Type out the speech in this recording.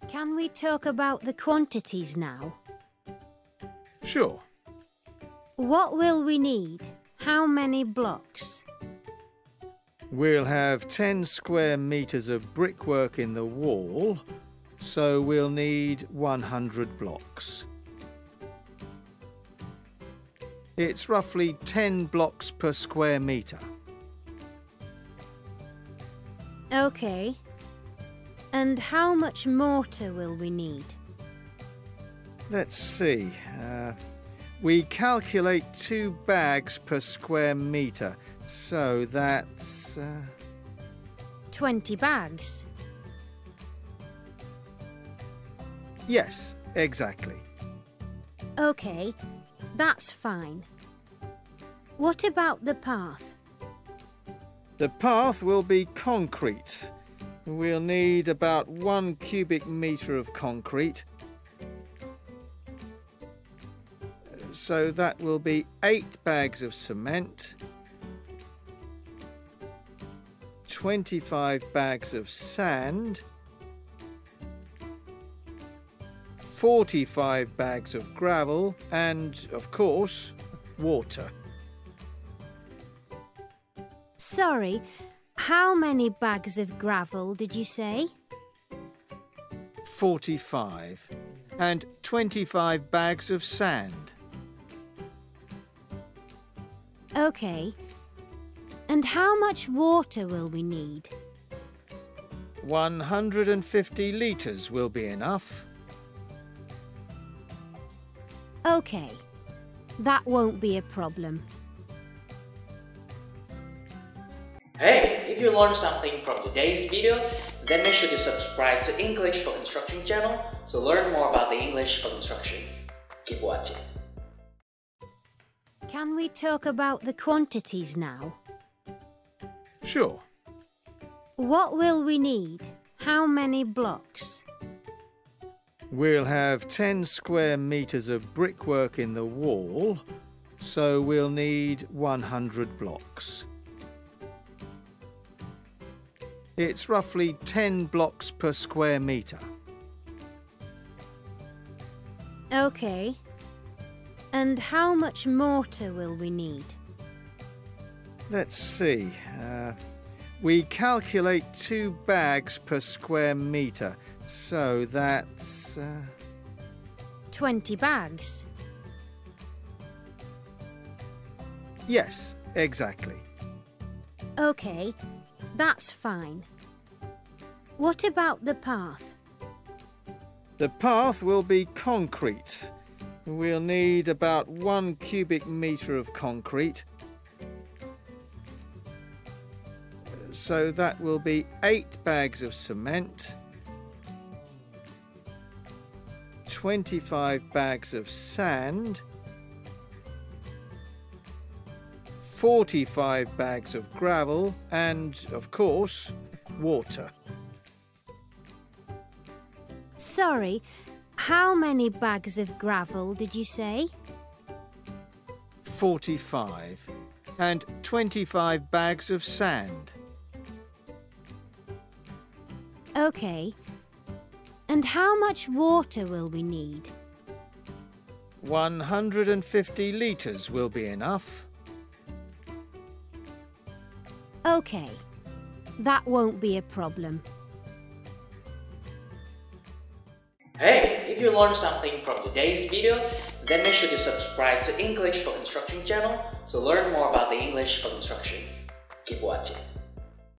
Can we talk about the quantities now? Sure. What will we need? How many blocks? We'll have 10 square metres of brickwork in the wall, so we'll need 100 blocks. It's roughly 10 blocks per square metre. OK. And how much mortar will we need? Let's see. We calculate 2 bags per square metre, so that's... 20 bags. Yes, exactly. OK, that's fine. What about the path? The path will be concrete. We'll need about 1 cubic metre of concrete. So that will be 8 bags of cement, 25 bags of sand, 45 bags of gravel and, of course, water. Sorry, how many bags of gravel did you say? 45 and 25 bags of sand. OK. And how much water will we need? 150 litres will be enough. OK. That won't be a problem. Hey, if you learned something from today's video, then make sure to subscribe to English for Construction channel to learn more about the English for Construction. Keep watching. Can we talk about the quantities now? Sure. What will we need? How many blocks? We'll have 10 square metres of brickwork in the wall, so we'll need 100 blocks. It's roughly 10 blocks per square metre. OK. And how much mortar will we need? Let's see. We calculate 2 bags per square metre, so that's... 20 bags. Yes, exactly. OK, that's fine. What about the path? The path will be concrete. We'll need about 1 cubic metre of concrete. So that will be 8 bags of cement, 25 bags of sand, 45 bags of gravel and, of course, water. Sorry, how many bags of gravel did you say? 45 and 25 bags of sand. OK. And how much water will we need? 150 litres will be enough. OK. That won't be a problem. Hey, if you learned something from today's video, then make sure to subscribe to English for Construction channel to learn more about the English for Construction. Keep watching.